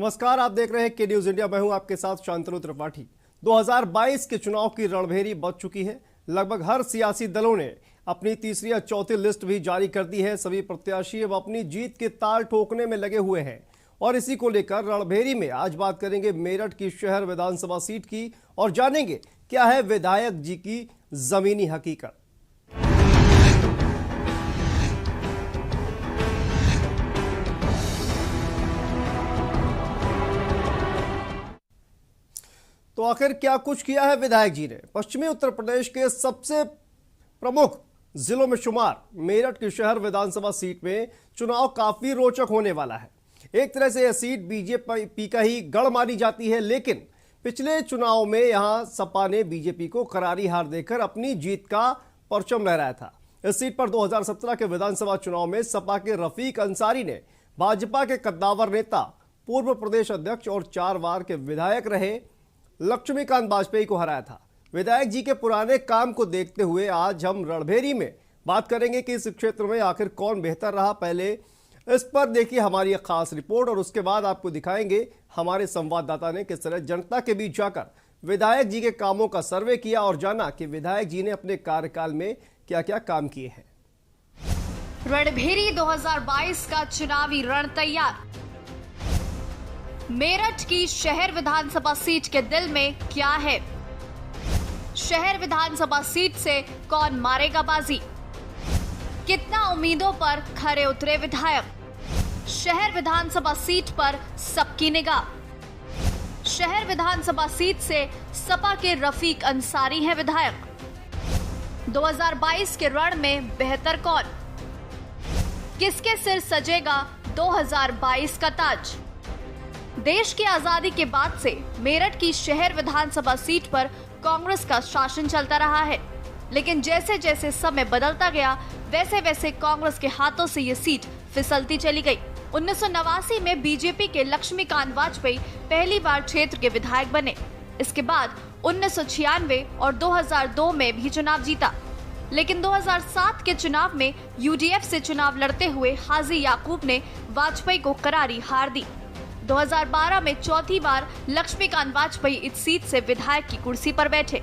नमस्कार, आप देख रहे हैं के न्यूज इंडिया। मैं हूं आपके साथ शांतनु त्रिपाठी। 2022 के चुनाव की रणभेरी बच चुकी है। लगभग हर सियासी दलों ने अपनी तीसरी या चौथी लिस्ट भी जारी कर दी है। सभी प्रत्याशी अब अपनी जीत के ताल ठोकने में लगे हुए हैं और इसी को लेकर रणभेरी में आज बात करेंगे मेरठ की शहर विधानसभा सीट की और जानेंगे क्या है विधायक जी की जमीनी हकीकत। तो आखिर क्या कुछ किया है विधायक जी ने। पश्चिमी उत्तर प्रदेश के सबसे प्रमुख जिलों में शुमार मेरठ की शहर विधानसभा सीट में चुनाव काफी रोचक होने वाला है। एक तरह से यह सीट बीजेपी का ही गढ़ मानी जाती है, लेकिन पिछले चुनाव में यहां सपा ने बीजेपी को करारी हार देकर अपनी जीत का परचम लहराया था। इस सीट पर 2017 के विधानसभा चुनाव में सपा के रफीक अंसारी ने भाजपा के कद्दावर नेता, पूर्व प्रदेश अध्यक्ष और 4 बार के विधायक रहे लक्ष्मीकांत वाजपेयी को हराया था। विधायक जी के पुराने काम को देखते हुए आज हम रणभेरी में बात करेंगे कि इस क्षेत्र में आखिर कौन बेहतर रहा। पहले इस पर देखिए हमारी एक खास रिपोर्ट और उसके बाद आपको दिखाएंगे हमारे संवाददाता ने किस तरह जनता के बीच जाकर विधायक जी के कामों का सर्वे किया और जाना कि विधायक जी ने अपने कार्यकाल में क्या क्या काम किए हैं। रणभेरी 2022 का चुनावी रण तैयार। मेरठ की शहर विधानसभा सीट के दिल में क्या है? शहर विधानसभा सीट से कौन मारेगा बाजी? कितना उम्मीदों पर खरे उतरे विधायक? शहर विधानसभा सीट पर सबकी निगाह। शहर विधानसभा सीट से सपा के रफीक अंसारी हैं विधायक। 2022 के रण में बेहतर कौन? किसके सिर सजेगा 2022 का ताज? देश की आजादी के बाद से मेरठ की शहर विधानसभा सीट पर कांग्रेस का शासन चलता रहा है, लेकिन जैसे जैसे समय बदलता गया वैसे वैसे कांग्रेस के हाथों से ये सीट फिसलती चली गई। 1989 में बीजेपी के लक्ष्मीकांत वाजपेयी पहली बार क्षेत्र के विधायक बने। इसके बाद 1996 और 2002 में भी चुनाव जीता, लेकिन 2007 के चुनाव में यूडीएफ से चुनाव लड़ते हुए हाजी याकूब ने वाजपेयी को करारी हार दी। 2012 में चौथी बार लक्ष्मीकांत वाजपेयी इस सीट से विधायक की कुर्सी पर बैठे,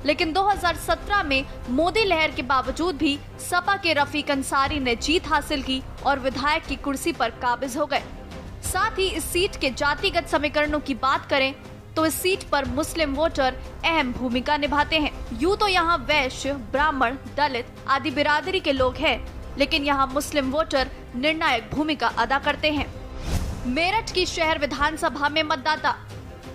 लेकिन 2017 में मोदी लहर के बावजूद भी सपा के रफीक अंसारी ने जीत हासिल की और विधायक की कुर्सी पर काबिज हो गए। साथ ही इस सीट के जातिगत समीकरणों की बात करें तो इस सीट पर मुस्लिम वोटर अहम भूमिका निभाते हैं। यूं तो यहाँ वैश्य, ब्राह्मण, दलित आदि बिरादरी के लोग हैं, लेकिन यहाँ मुस्लिम वोटर निर्णायक भूमिका अदा करते हैं। मेरठ की शहर विधानसभा में मतदाता,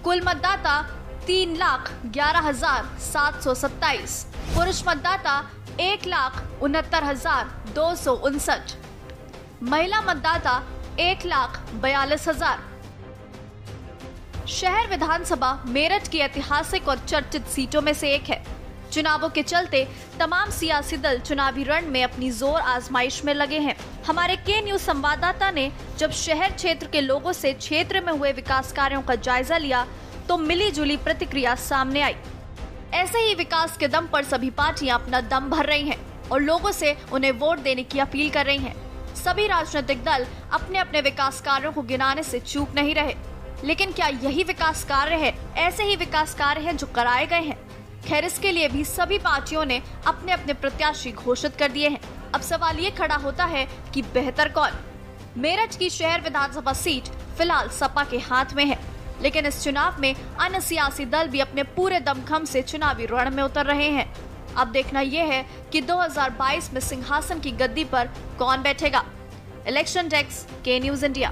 कुल मतदाता 3,11,727, पुरुष मतदाता 1,69,259, महिला मतदाता 1,42,000। शहर विधानसभा मेरठ की ऐतिहासिक और चर्चित सीटों में से एक है। चुनावों के चलते तमाम सियासी दल चुनावी रण में अपनी जोर आजमाइश में लगे हैं। हमारे के न्यूज संवाददाता ने जब शहर क्षेत्र के लोगों से क्षेत्र में हुए विकास कार्यों का जायजा लिया तो मिली जुली प्रतिक्रिया सामने आई। ऐसे ही विकास के दम पर सभी पार्टियां अपना दम भर रही हैं और लोगों से उन्हें वोट देने की अपील कर रही हैं। सभी राजनीतिक दल अपने अपने विकास कार्यों को गिनाने से चूक नहीं रहे, लेकिन क्या यही विकास कार्य है? ऐसे ही विकास कार्य हैं जो कराए गए हैं। खैर, इसके लिए भी सभी पार्टियों ने अपने अपने प्रत्याशी घोषित कर दिए हैं। अब सवाल ये खड़ा होता है कि बेहतर कौन? मेरठ की शहर विधानसभा सीट फिलहाल सपा के हाथ में है, लेकिन इस चुनाव में अन्य सियासी दल भी अपने पूरे दमखम से चुनावी रण में उतर रहे हैं। अब देखना यह है कि 2022 में सिंहासन की गद्दी पर कौन बैठेगा। इलेक्शन डेस्क, के न्यूज इंडिया।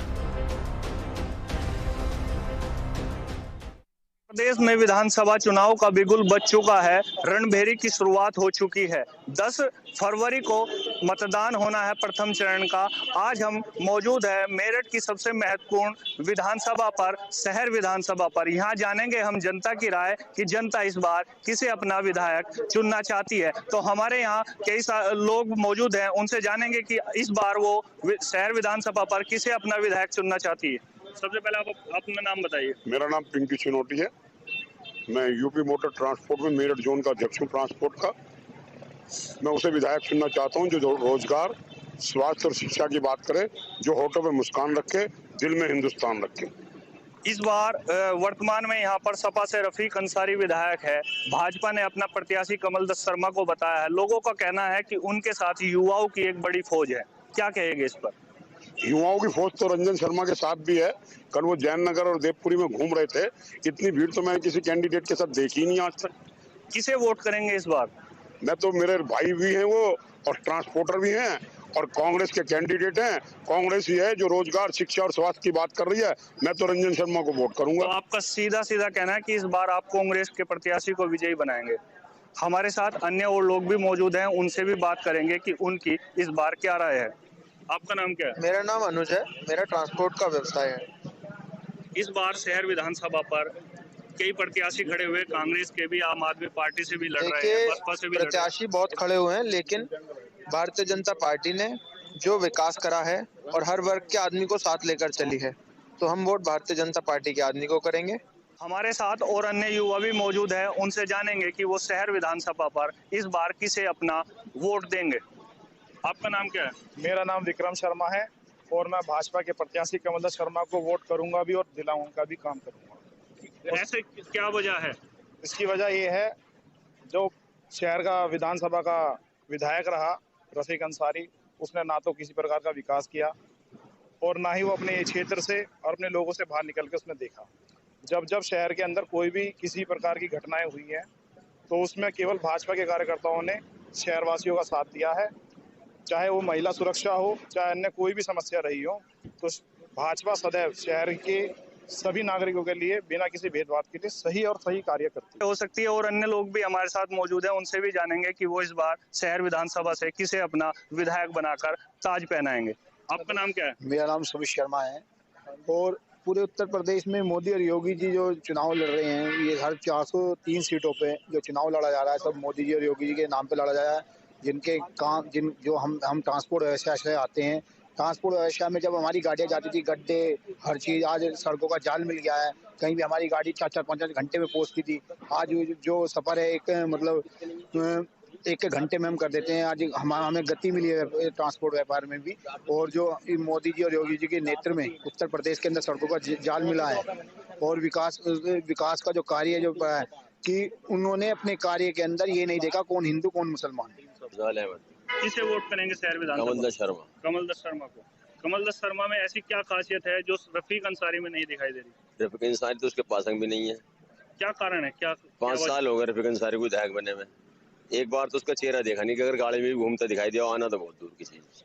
प्रदेश में विधानसभा चुनाव का बिगुल बज चुका है। रणभेरी की शुरुआत हो चुकी है। 10 फरवरी को मतदान होना है प्रथम चरण का। आज हम मौजूद है मेरठ की सबसे महत्वपूर्ण विधानसभा पर, शहर विधानसभा पर। यहाँ जानेंगे हम जनता की राय कि जनता इस बार किसे अपना विधायक चुनना चाहती है। तो हमारे यहाँ कई लोग मौजूद हैं, उनसे जानेंगे कि इस बार वो शहर विधानसभा पर किसे अपना विधायक चुनना चाहती है। सबसे पहले आप अपना नाम बताइए। मेरा नाम पिंकी चिनोटी है। मैं यूपी मोटर ट्रांसपोर्ट में मेरठ जोन का अध्यक्ष हूँ ट्रांसपोर्ट का। मैं उसे विधायक चुनना चाहता हूँ जो रोजगार, स्वास्थ्य और शिक्षा की बात करे, जो होठों पे मुस्कान रखे, दिल में हिंदुस्तान रखे। इस बार वर्तमान में यहाँ पर सपा से रफीक अंसारी विधायक है। भाजपा ने अपना प्रत्याशी कमल दत्त शर्मा को बताया है। लोगों का कहना है कि उनके साथ युवाओं की एक बड़ी फौज है। क्या कहेंगे इस पर? युवाओं की फौज तो रंजन शर्मा के साथ भी है। कल वो जैन नगर और देवपुरी में घूम रहे थे। इतनी भीड़ तो मैंने किसी कैंडिडेट के साथ देखी नहीं आज तक। किसे वोट करेंगे इस बार? मैं तो, मेरे भाई भी हैं वो और ट्रांसपोर्टर भी हैं और कांग्रेस के कैंडिडेट हैं। कांग्रेस ही है जो रोजगार, शिक्षा और स्वास्थ्य की बात कर रही है। मैं तो रंजन शर्मा को वोट करूंगा। तो आपका सीधा सीधा कहना है कि इस बार आप कांग्रेस के प्रत्याशी को विजयी बनाएंगे। हमारे साथ अन्य और लोग भी मौजूद हैं, उनसे भी बात करेंगे कि उनकी इस बार क्या राय है। आपका नाम क्या है? मेरा नाम अनुज है। मेरा ट्रांसपोर्ट का व्यवसाय है। इस बार शहर विधानसभा पर कई प्रत्याशी खड़े हुए, कांग्रेस के भी, आम आदमी पार्टी से भी लड़ रहे हैं, बसपा से भी लड़ रहे हैं। प्रत्याशी बहुत खड़े हुए हैं, लेकिन भारतीय जनता पार्टी ने जो विकास करा है और हर वर्ग के आदमी को साथ लेकर चली है, तो हम वोट भारतीय जनता पार्टी के आदमी को करेंगे। हमारे साथ और अन्य युवा भी मौजूद हैं, उनसे जानेंगे कि वो शहर विधानसभा पर इस बार किसे अपना वोट देंगे। आपका नाम क्या है? मेरा नाम विक्रम शर्मा है और मैं भाजपा के प्रत्याशी कमल दत्त शर्मा को वोट करूंगा भी और दिलाऊं का भी काम करूंगा। ऐसे क्या वजह है? इसकी वजह ये है, जो शहर का विधानसभा का विधायक रहा रफीक अंसारी, उसने ना तो किसी प्रकार का विकास किया और ना ही वो अपने क्षेत्र से और अपने लोगों से बाहर निकल के उसने देखा। जब जब शहर के अंदर कोई भी किसी प्रकार की घटनाएं हुई हैं तो उसमें केवल भाजपा के कार्यकर्ताओं ने शहरवासियों का साथ दिया है। चाहे वो महिला सुरक्षा हो, चाहे अन्य कोई भी समस्या रही हो, तो भाजपा सदैव शहर के सभी नागरिकों के लिए बिना किसी भेदभाव के लिए सही और सही कार्य करती है। हो सकती है और अन्य लोग भी हमारे साथ मौजूद हैं, उनसे भी जानेंगे कि वो इस बार शहर विधानसभा से किसे अपना विधायक बनाकर ताज पहनाएंगे। आपका नाम क्या है? मेरा नाम सुमित शर्मा है और पूरे उत्तर प्रदेश में मोदी और योगी जी जो चुनाव लड़ रहे हैं, ये हर 403 सीटों पे जो चुनाव लड़ा जा रहा है, सब मोदी जी और योगी जी के नाम पे लड़ा जा रहा है। जिनके काम जो हम ट्रांसपोर्ट व्यवसाय से आते हैं, ट्रांसपोर्ट व्यवसाय में जब हमारी गाड़ियाँ जाती थी, गड्ढे हर चीज़, आज सड़कों का जाल मिल गया है। कहीं भी हमारी गाड़ी 4-4 5-5 घंटे में पहुँचती थी, आज जो सफ़र है एक घंटे में हम कर देते हैं। आज हमें गति मिली है ट्रांसपोर्ट व्यापार में भी। और जो मोदी जी और योगी जी के नेतृत्व में उत्तर प्रदेश के अंदर सड़कों का जाल मिला है और विकास का जो कार्य जो कि उन्होंने अपने कार्य के अंदर ये नहीं देखा कौन हिंदू कौन मुसलमान। किसे वोट करेंगे शहर विधानसभा? कमल दत्त शर्मा। कमल दत्त शर्मा को। कमल दत्त शर्मा में ऐसी क्या खासियत है जो रफीक अंसारी में नहीं दिखाई दे रही? रफीक अंसारी तो उसके पास भी नहीं है। क्या कारण है? क्या 5 साल हो गए रफीक अंसारी को विधायक बने में। एक बार तो उसका चेहरा देखा नहीं कि अगर गाड़ी में भी घूमता दिखाई दिया, आना तो बहुत दूर की चीज।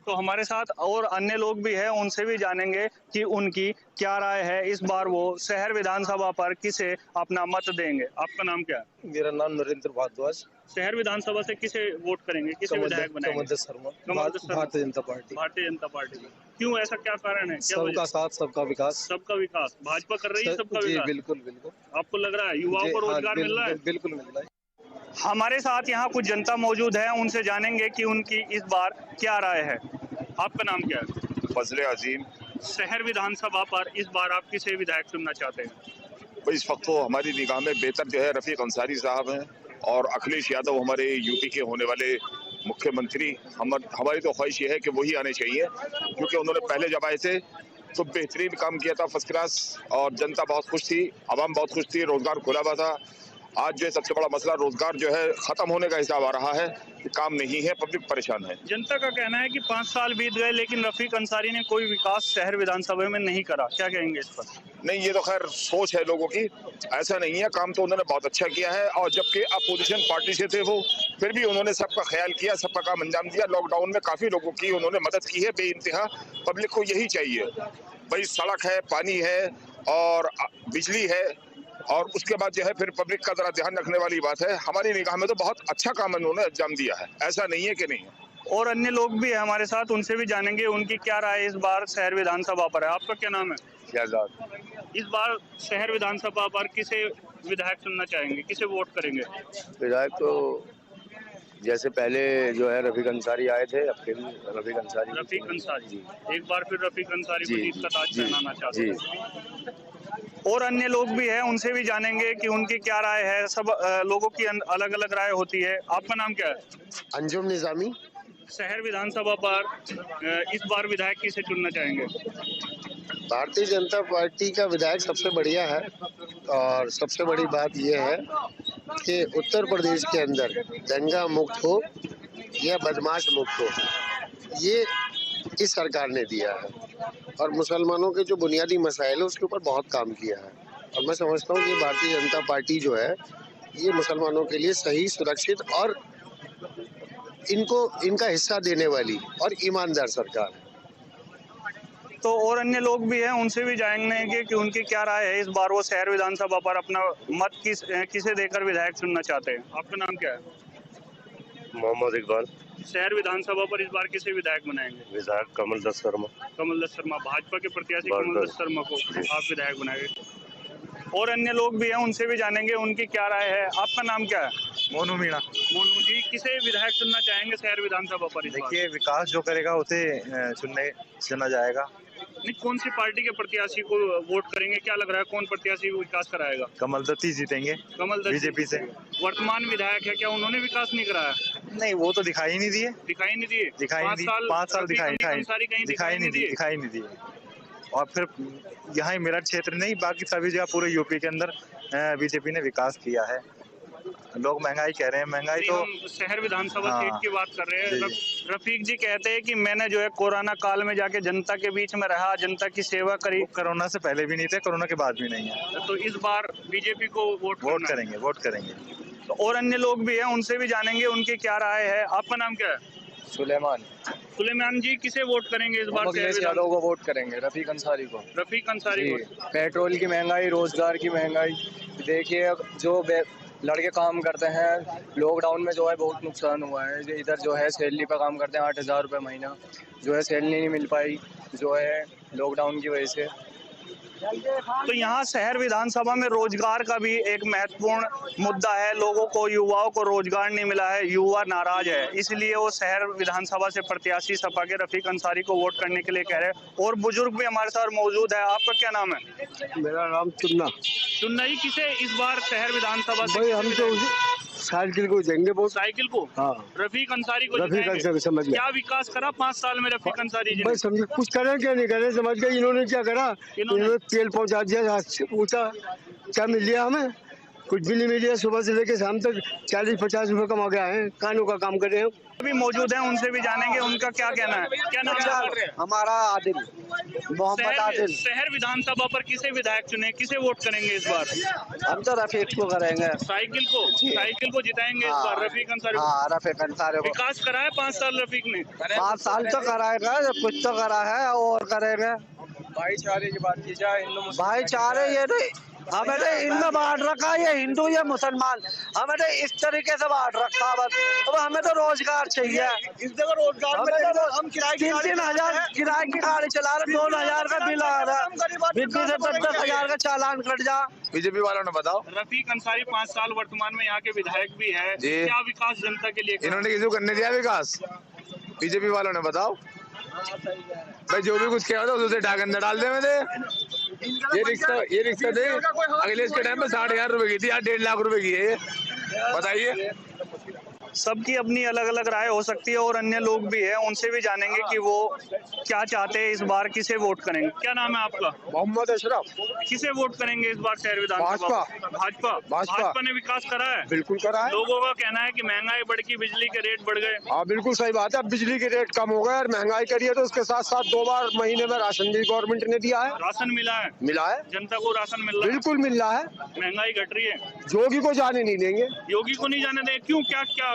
तो हमारे साथ और अन्य लोग भी हैं, उनसे भी जानेंगे कि उनकी क्या राय है, इस बार वो शहर विधानसभा पर किसे अपना मत देंगे। आपका नाम क्या है? मेरा नाम नरेंद्र भारद्वाज। शहर विधानसभा से किसे वोट करेंगे, किसे विधायक बनाएंगे? कमल दत्त शर्मा, भारतीय जनता पार्टी। भारतीय जनता पार्टी। क्यों, ऐसा क्या कारण है? क्या सबका साथ, सबका विकास। सबका विकास भाजपा कर रही है। सबका विकास, बिल्कुल बिल्कुल। आपको लग रहा है युवाओं को रोजगार मिल रहा है? बिल्कुल मिल रहा है। हमारे साथ यहाँ कुछ जनता मौजूद है, उनसे जानेंगे कि उनकी इस बार क्या राय है। आपका नाम क्या है? फजले अजीम। शहर विधानसभा पर इस बार आप किसे विधायक चुनना चाहते हैं? भाई इस वक्त तो हमारी निगाह में बेहतर जो है रफीक अंसारी साहब हैं और अखिलेश यादव हमारे यूपी के होने वाले मुख्यमंत्री। हमारी तो ख्वाहिश ये है कि वही आने चाहिए, क्योंकि उन्होंने पहले जब आए थे तो बेहतरीन काम किया था, फर्स्ट क्लास, और जनता बहुत खुश थी, आवाम बहुत खुश थी, रोजगार खुला हुआ था। आज जो सबसे बड़ा मसला रोजगार जो है खत्म होने का हिसाब आ रहा है, काम नहीं है, पब्लिक परेशान है। जनता का कहना है कि 5 साल बीत गए लेकिन रफीक अंसारी ने कोई विकास शहर विधानसभा में नहीं करा। क्या कहेंगे इस पर? नहीं, ये तो खैर सोच है लोगों की, ऐसा नहीं है। काम तो उन्होंने बहुत अच्छा किया है और जबकि अपोजिशन पार्टी से थे वो, फिर भी उन्होंने सबका ख्याल किया, सबका काम अंजाम दिया। लॉकडाउन में काफी लोगों की उन्होंने मदद की है बेइंतहा। पब्लिक को यही चाहिए भाई, सड़क है, पानी है और बिजली है, और उसके बाद जो है फिर पब्लिक का जरा ध्यान रखने वाली बात है। हमारी निगाह में तो बहुत अच्छा काम उन्होंने अंजाम दिया है, ऐसा नहीं है कि नहीं। और अन्य लोग भी है हमारे साथ, उनसे भी जानेंगे उनकी क्या राय इस बार शहर विधानसभा पर है। आपका क्या नाम है? शहजाद। इस बार शहर विधानसभा पर किसे विधायक चुनना चाहेंगे, किसे वोट करेंगे? विधायक तो जैसे पहले जो है रफीक अंसारी आए थे, अब फिर रफीक अंसारी। एक बार फिर रफीक अंसारी को जीत का ताज पहनाना चाहते हैं। और अन्य लोग भी हैं, उनसे भी जानेंगे कि उनकी क्या राय है। सब लोगों की अलग अलग राय होती है। आपका नाम क्या है? अंजुम निजामी। शहर विधानसभा पर इस बार विधायक किसे चुनना चाहेंगे? भारतीय जनता पार्टी का विधायक सबसे बढ़िया है और सबसे बड़ी बात यह है कि उत्तर प्रदेश के अंदर दंगा मुक्त हो या बदमाश मुक्त हो, ये इस सरकार ने दिया है और मुसलमानों के जो बुनियादी मसाइल है उसके ऊपर बहुत काम किया है। और मैं समझता हूँ कि भारतीय जनता पार्टी जो है ये मुसलमानों के लिए सही, सुरक्षित और इनका हिस्सा देने वाली और ईमानदार सरकार है। तो और अन्य लोग भी हैं, उनसे भी जानेंगे कि उनकी क्या राय है। इस बार वो शहर विधानसभा पर अपना मत किसे देकर विधायक चुनना चाहते हैं। आपका नाम क्या है? मोहम्मद इकबाल। शहर विधानसभा पर इस बार किसे विधायक बनाएंगे? विधायक कमल दत्त शर्मा। कमल दत्त शर्मा, भाजपा के प्रत्याशी कमल दत्त शर्मा को आप विधायक बनाएंगे। और अन्य लोग भी हैं, उनसे भी जानेंगे उनकी क्या राय है। आपका नाम क्या है? मोनू मीणा। मोनू जी, किसे विधायक चुनना चाहेंगे शहर विधानसभा पर? देखिए, विकास जो करेगा उसे चुना जाएगा। नहीं, कौन सी पार्टी के प्रत्याशी को वोट करेंगे? क्या लग रहा है कौन प्रत्याशी विकास कराएगा? कमल दत्त ही जीतेंगे। कमल दत्त बीजेपी से। वर्तमान विधायक है, क्या उन्होंने विकास नहीं कराया? नहीं, वो तो दिखाई नहीं दिए। 5 साल दिखाई नहीं दिए। और फिर यहाँ मेरठ क्षेत्र नहीं, बाकी सभी जगह पूरे यूपी के अंदर बीजेपी ने विकास किया है। लोग महंगाई कह रहे हैं, महंगाई तो हम शहर विधानसभा सीट की बात कर रहे हैं। रफीक जी कहते हैं कि मैंने जो है कोरोना काल में जाके जनता के बीच में रहा, जनता की सेवा करी। कोरोना से पहले भी नहीं थे, कोरोना के बाद भी नहीं है। तो इस बार बीजेपी को वोट करेंगे। तो और अन्य लोग भी हैं, उनसे भी जानेंगे उनकी क्या राय है। आपका नाम क्या है? सुलेमान जी, किसे वोट करेंगे इस बार? अखिलेश यादव को वोट करेंगे, रफीक अंसारी को। पेट्रोल की महंगाई, रोजगार की महंगाई, देखिए जो लड़के काम करते हैं, लॉकडाउन में जो है बहुत नुकसान हुआ है। इधर जो है सैलरी पर काम करते हैं, 8,000 रुपये महीना, जो है सैलरी नहीं मिल पाई, जो है लॉकडाउन की वजह से। तो यहाँ शहर विधानसभा में रोजगार का भी एक महत्वपूर्ण मुद्दा है। लोगों को, युवाओं को रोजगार नहीं मिला है, युवा नाराज है, इसलिए वो शहर विधानसभा से प्रत्याशी सपा के रफीक अंसारी को वोट करने के लिए कह रहे हैं। और बुजुर्ग भी हमारे साथ मौजूद है। आपका क्या नाम है? मेरा नाम चुन्ना। ही किसे इस बार शहर विधानसभा से? भाई हम तो साइकिल को देंगे। वो साइकिल को? हाँ, रफीक अंसारी को। समझ क्या विकास करा 5 साल में रफीक अंसारी जी? भाई समझ, कुछ करें क्या नहीं करें, समझ गए। इन्होंने क्या करा? इन्होंने तेल पहुंचा दिया, पूछा क्या मिल लिया हमें? कुछ भी नहीं मिल लिया। सुबह से लेकर शाम तक 40-50 रुपए कमा गया है, कानों का काम कर रहे हैं। अभी मौजूद हैं, उनसे भी जानेंगे उनका क्या कहना है। क्या नाम है? हमारा आदिल, मोहम्मद आदिल। शहर विधानसभा पर किसे विधायक चुने, किसे वोट करेंगे इस बार? हम तो रफीक को करेंगे। साइकिल को जिताएंगे इस बार रफीक अंसारी। हाँ, रफीक अंसारी को। विकास करा है 5 साल रफीक ने? 5 साल तो कराएगा, कुछ तो करा है और करेंगे। भाईचारे की बात की जाए, भाईचारे ये नहीं, हमें तो इनमें बांट रखा है, ये हिंदू ये मुसलमान, हमें तो इस तरीके से बांट रखा है बस। अब हमें तो रोजगार चाहिए। इस जगह रोजगार हम किराए 3,000 किराए की गाड़ी चला रहे, 2,000 का बिल आ रहा है, 10,000 का चालान कट जा। बीजेपी वालों ने बताओ। रफीक अंसारी 5 साल वर्तमान में यहाँ के विधायक भी है, क्या विकास जनता के लिए? इन्होंने किसी को करने दिया विकास? बीजेपी वालों ने बताओ। भाई जो भी कुछ किया था उसे ढाक अंदर डाल दे। ये रिक्शा थे अखिलेश के टाइम में 60,000 रुपए की थी, आज 1.5 लाख रुपए की है। बताइए। सबकी अपनी अलग अलग राय हो सकती है और अन्य लोग भी हैं, उनसे भी जानेंगे कि वो क्या चाहते हैं, इस बार किसे वोट करेंगे। क्या नाम है आपका? मोहम्मद अशरफ। किसे वोट करेंगे इस बार शहर विधानसभा? भाजपा ने विकास करा है? बिल्कुल करा है। लोगों का कहना है कि महंगाई बढ़ गई, बिजली के रेट बढ़ गए। हाँ बिल्कुल सही बात है, बिजली के रेट कम हो गए और महंगाई करी है, तो उसके साथ साथ 2 बार महीने में राशन भी गवर्नमेंट ने दिया है। राशन मिला है? जनता को राशन मिल रहा है? बिल्कुल मिल रहा है। महंगाई घट रही है? योगी को जाने नहीं देंगे। योगी को नहीं जाने देंगे? क्यों,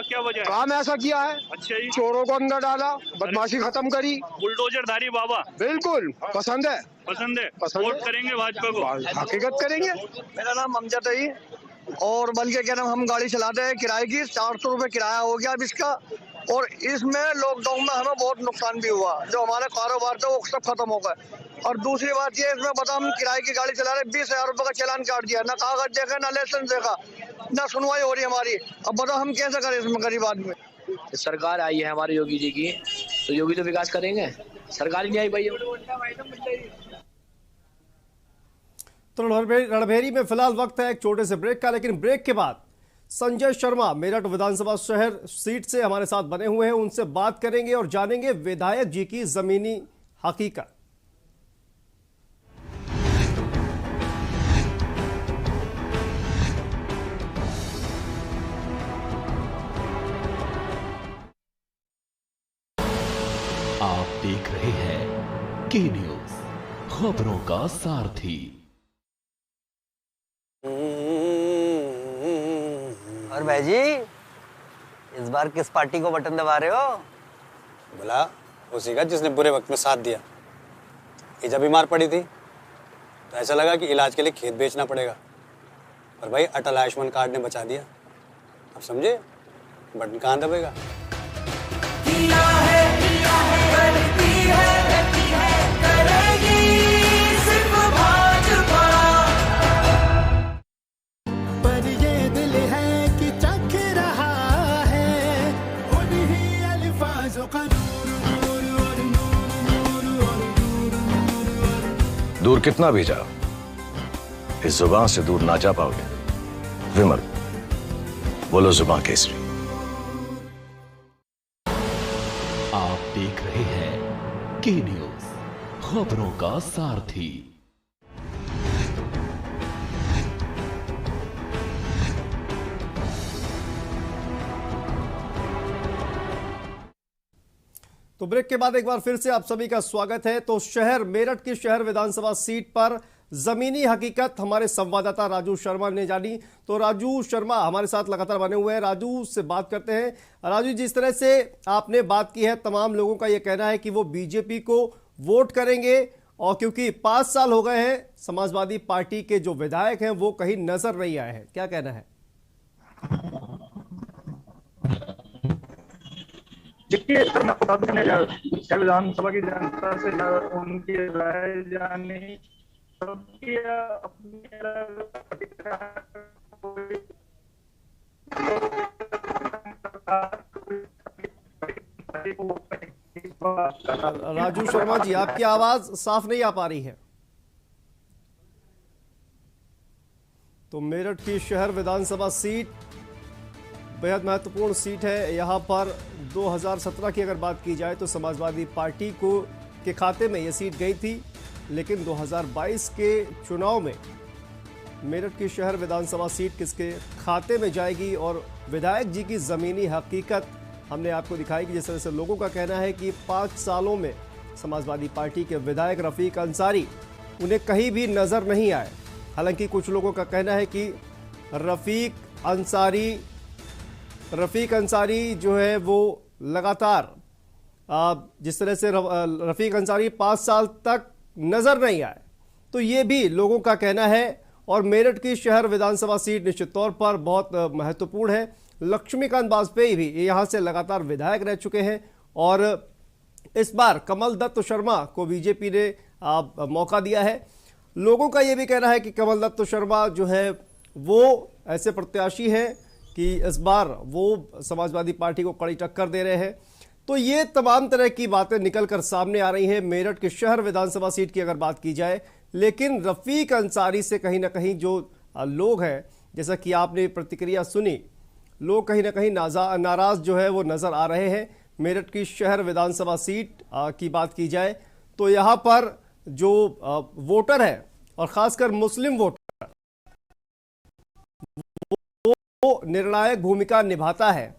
क्या वजह है? काम ऐसा किया है। अच्छा जी। चोरों को अंदर डाला, बदमाशी खत्म करी। बुलडोजरधारी बाबा। बिल्कुल पसंद है। वोट करेंगे भाजपा को? हकीकत करेंगे। मेरा नाम अमजद है और बल्कि क्या नाम, हम गाड़ी चलाते हैं किराए की, 400 रुपए किराया हो गया अब इसका। और इसमें लॉकडाउन में हमें बहुत नुकसान भी हुआ, जो हमारे कारोबार थे वो सब खत्म हो गए। और दूसरी बात ये, इसमें बता, हम किराए की गाड़ी चला रहे, 20,000 रुपए का चालान काट दिया, ना कागज देखा, ना लाइसेंस देखा, ना सुनवाई हो रही हमारी। अब बताओ हम कैसे करें इसमें गरीब आदमी? सरकार आई है हमारे योगी जी की, तो योगी तो विकास करेंगे, सरकार ही नहीं आई भाई। तो रणभेरी में फिलहाल वक्त है एक छोटे से ब्रेक का, लेकिन ब्रेक के बाद संजय शर्मा मेरठ विधानसभा शहर सीट से हमारे साथ बने हुए हैं, उनसे बात करेंगे और जानेंगे विधायक जी की जमीनी हकीकत। की न्यूज, खबरों का सारथी। और भाई जी, इस बार किस पार्टी को बटन दबा रहे हो? बोला उसी का जिसने बुरे वक्त में साथ दिया। ये जब बीमार पड़ी थी तो ऐसा लगा कि इलाज के लिए खेत बेचना पड़ेगा, पर भाई अटल आयुष्मान कार्ड ने बचा दिया। अब समझे बटन कहाँ दबेगा। पर ये दिल है कि चख रहा है उन्हीं अल्फाजों का दूर कितना भी जाओ, इस जुबान से दूर ना जा पाओगे। विमल, बोलो जुबान केसरी। आप देख रहे हैं की न्यूज, खबरों का सारथी। तो ब्रेक के बाद एक बार फिर से आप सभी का स्वागत है। तो शहर मेरठ की शहर विधानसभा सीट पर जमीनी हकीकत हमारे संवाददाता राजू शर्मा ने जानी। तो राजू शर्मा हमारे साथ लगातार बने हुए हैं, राजू से बात करते हैं। राजू, जिस तरह से आपने बात की है, तमाम लोगों का यह कहना है कि वो बीजेपी को वोट करेंगे, और क्योंकि 5 साल हो गए हैं समाजवादी पार्टी के जो विधायक हैं वो कहीं नजर नहीं आए हैं, क्या कहना है? देखिए सर, मैं बता दूं, विधानसभा की जनता से उनकी राय जानी, सबकी अपनी राजू शर्मा जी, आपकी आवाज साफ नहीं आ पा रही है। तो मेरठ की शहर विधानसभा सीट बेहद महत्वपूर्ण सीट है। यहाँ पर 2017 की अगर बात की जाए तो समाजवादी पार्टी को के खाते में ये सीट गई थी, लेकिन 2022 के चुनाव में मेरठ की शहर विधानसभा सीट किसके खाते में जाएगी, और विधायक जी की ज़मीनी हकीकत हमने आपको दिखाई कि जिस तरह से लोगों का कहना है कि 5 सालों में समाजवादी पार्टी के विधायक रफ़ीक अंसारी उन्हें कहीं भी नज़र नहीं आए। हालांकि कुछ लोगों का कहना है कि रफ़ीक अंसारी जो है वो लगातार जिस तरह से रफ़ीक अंसारी 5 साल तक नज़र नहीं आए, तो ये भी लोगों का कहना है। और मेरठ की शहर विधानसभा सीट निश्चित तौर पर बहुत महत्वपूर्ण है। लक्ष्मीकांत वाजपेयी भी यहाँ से लगातार विधायक रह चुके हैं, और इस बार कमल दत्त शर्मा को बीजेपी ने मौका दिया है। लोगों का ये भी कहना है कि कमल दत्त शर्मा जो है वो ऐसे प्रत्याशी हैं कि इस बार वो समाजवादी पार्टी को कड़ी टक्कर दे रहे हैं। तो ये तमाम तरह की बातें निकलकर सामने आ रही हैं मेरठ की शहर विधानसभा सीट की अगर बात की जाए। लेकिन रफ़ीक अंसारी से कहीं ना कहीं जो लोग हैं, जैसा कि आपने प्रतिक्रिया सुनी, लोग कहीं ना कहीं नाराज जो है वो नज़र आ रहे हैं। मेरठ की शहर विधानसभा सीट की बात की जाए तो यहाँ पर जो वोटर है, और ख़ासकर मुस्लिम वोटर, वो निर्णायक भूमिका निभाता है।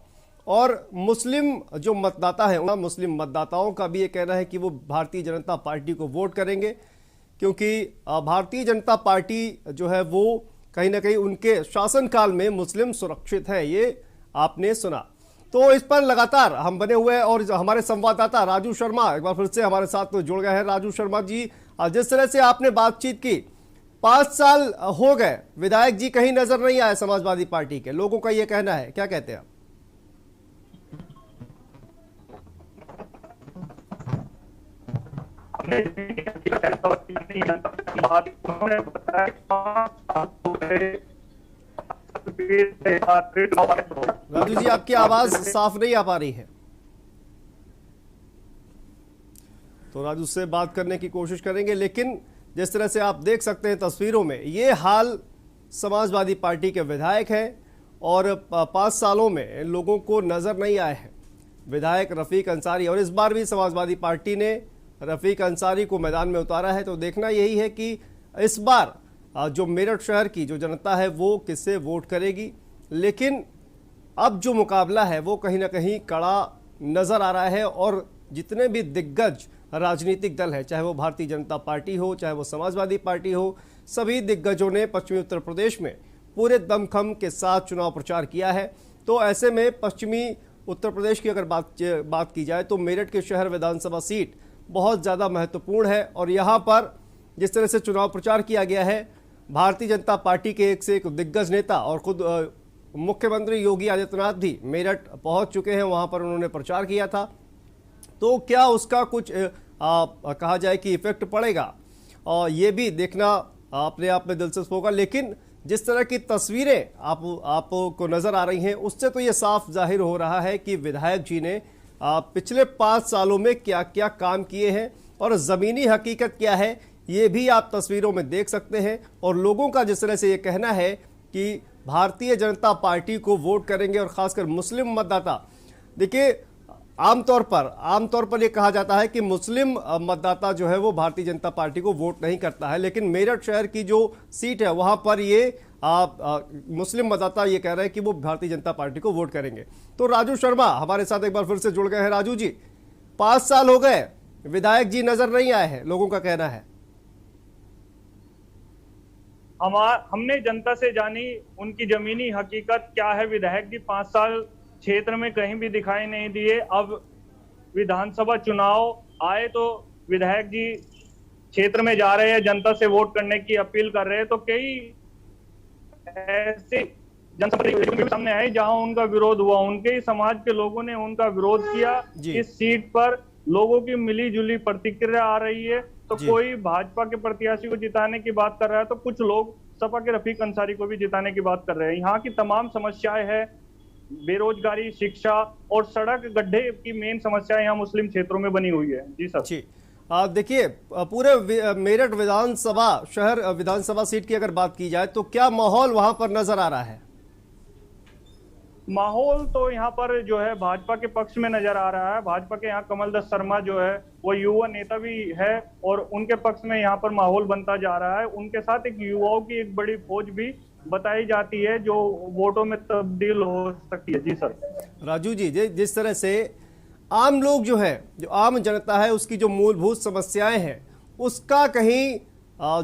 और मुस्लिम जो मतदाता है, मुस्लिम मतदाताओं का भी ये कहना है कि वो भारतीय जनता पार्टी को वोट करेंगे, क्योंकि भारतीय जनता पार्टी जो है वो कहीं ना कहीं उनके शासनकाल में मुस्लिम सुरक्षित है। ये आपने सुना। तो इस पर लगातार हम बने हुए हैं, और हमारे संवाददाता राजू शर्मा एक बार फिर से हमारे साथ तो जुड़ गए हैं। राजू शर्मा जी, जिस तरह से आपने बातचीत की, 5 साल हो गए, विधायक जी कहीं नजर नहीं आए समाजवादी पार्टी के, लोगों का ये कहना है, क्या कहते हैं आप? राजू जी, आपकी आवाज साफ नहीं आ पा रही है, तो राजू से बात करने की कोशिश करेंगे। लेकिन जिस तरह से आप देख सकते हैं तस्वीरों में, ये हाल समाजवादी पार्टी के विधायक हैं, और 5 सालों में लोगों को नजर नहीं आए हैं विधायक रफ़ीक अंसारी। और इस बार भी समाजवादी पार्टी ने रफ़ीक अंसारी को मैदान में उतारा है। तो देखना यही है कि इस बार जो मेरठ शहर की जो जनता है वो किससे वोट करेगी। लेकिन अब जो मुकाबला है वो कहीं ना कहीं कड़ा नज़र आ रहा है, और जितने भी दिग्गज राजनीतिक दल है, चाहे वो भारतीय जनता पार्टी हो, चाहे वो समाजवादी पार्टी हो, सभी दिग्गजों ने पश्चिमी उत्तर प्रदेश में पूरे दमखम के साथ चुनाव प्रचार किया है। तो ऐसे में पश्चिमी उत्तर प्रदेश की अगर बात की जाए तो मेरठ के शहर विधानसभा सीट बहुत ज़्यादा महत्वपूर्ण है और यहाँ पर जिस तरह से चुनाव प्रचार किया गया है, भारतीय जनता पार्टी के एक से एक दिग्गज नेता और खुद मुख्यमंत्री योगी आदित्यनाथ भी मेरठ पहुंच चुके हैं, वहां पर उन्होंने प्रचार किया था। तो क्या उसका कुछ कहा जाए कि इफेक्ट पड़ेगा, और ये भी देखना अपने आप में दिलचस्प होगा। लेकिन जिस तरह की तस्वीरें आपको नजर आ रही हैं, उससे तो ये साफ जाहिर हो रहा है कि विधायक जी ने पिछले 5 सालों में क्या क्या काम किए हैं और ज़मीनी हकीकत क्या है, ये भी आप तस्वीरों में देख सकते हैं। और लोगों का जिस तरह से ये कहना है कि भारतीय जनता पार्टी को वोट करेंगे और खासकर मुस्लिम मतदाता, देखिए आमतौर पर ये कहा जाता है कि मुस्लिम मतदाता जो है वो भारतीय जनता पार्टी को वोट नहीं करता है, लेकिन मेरठ शहर की जो सीट है वहां पर ये मुस्लिम मतदाता ये कह रहे हैं कि वो भारतीय जनता पार्टी को वोट करेंगे। तो राजू शर्मा हमारे साथ एक बार फिर से जुड़ गए हैं। राजू जी, 5 साल हो गए, विधायक जी नजर नहीं आए हैं, लोगों का कहना है। हमने जनता से जानी उनकी जमीनी हकीकत क्या है। विधायक जी 5 साल क्षेत्र में कहीं भी दिखाई नहीं दिए। अब विधानसभा चुनाव आए तो विधायक जी क्षेत्र में जा रहे हैं, जनता से वोट करने की अपील कर रहे हैं। तो कई ऐसे जनता सामने आए जहां उनका विरोध हुआ, उनके ही समाज के लोगों ने उनका विरोध किया। इस सीट पर लोगों की मिली जुली प्रतिक्रिया आ रही है। तो कोई भाजपा के प्रत्याशी को जिताने की बात कर रहा है, तो कुछ लोग सपा के रफीक अंसारी को भी जिताने की बात कर रहे हैं। यहाँ की तमाम समस्याएं हैं, बेरोजगारी, शिक्षा और सड़क गड्ढे की मेन समस्या यहाँ मुस्लिम क्षेत्रों में बनी हुई है। जी सर। जी देखिए, पूरे मेरठ विधानसभा शहर विधानसभा सीट की अगर बात की जाए तो क्या माहौल वहां पर नजर आ रहा है? माहौल तो यहाँ पर जो है भाजपा के पक्ष में नजर आ रहा है। भाजपा के यहाँ कमल दत्त शर्मा जो है वो युवा नेता भी है और उनके पक्ष में यहाँ पर माहौल बनता जा रहा है। उनके साथ एक युवाओं की एक बड़ी फौज भी बताई जाती है जो वोटों में तब्दील हो सकती है। जी सर। राजू जी, जिस तरह से आम लोग जो है, जो आम जनता है, उसकी जो मूलभूत समस्याएं हैं, उसका कहीं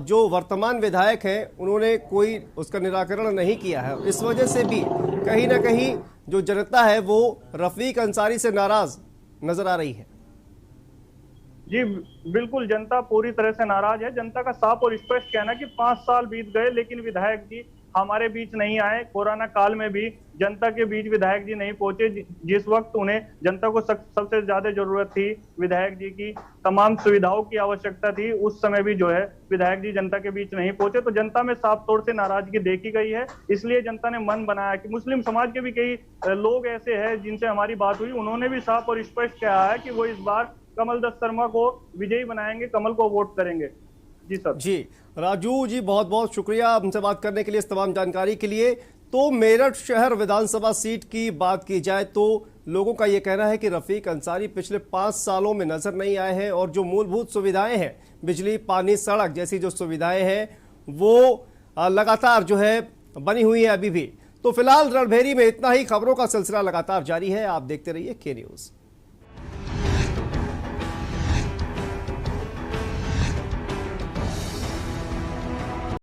जो वर्तमान विधायक हैं उन्होंने कोई उसका निराकरण नहीं किया है। इस वजह से भी कहीं ना कहीं जो जनता है वो रफीक अंसारी से नाराज नजर आ रही है। जी बिल्कुल, जनता पूरी तरह से नाराज है। जनता का साफ और स्पष्ट कहना कि 5 साल बीत गए लेकिन विधायक जी हमारे बीच नहीं आए। कोरोना काल में भी जनता के बीच विधायक जी नहीं पहुंचे। जिस वक्त उन्हें जनता को सबसे ज्यादा जरूरत थी, विधायक जी की तमाम सुविधाओं की आवश्यकता थी, उस समय भी जो है विधायक जी जनता के बीच नहीं पहुंचे। तो जनता में साफ तौर से नाराजगी देखी गई है। इसलिए जनता ने मन बनाया कि मुस्लिम समाज के भी कई लोग ऐसे हैं जिनसे हमारी बात हुई, उन्होंने भी साफ और स्पष्ट कहा है कि वो इस बार कमल दत्त शर्मा को विजयी बनाएंगे, कमल को वोट करेंगे। जी सर। जी राजू जी, बहुत बहुत शुक्रिया हमसे बात करने के लिए, इस तमाम जानकारी के लिए। तो मेरठ शहर विधानसभा सीट की बात की जाए तो लोगों का यह कहना है कि रफीक अंसारी पिछले 5 सालों में नजर नहीं आए हैं और जो मूलभूत सुविधाएं हैं, बिजली, पानी, सड़क जैसी जो सुविधाएं हैं वो लगातार जो है बनी हुई है अभी भी। तो फिलहाल रणभेरी में इतना ही। खबरों का सिलसिला लगातार जारी है, आप देखते रहिए के न्यूज़।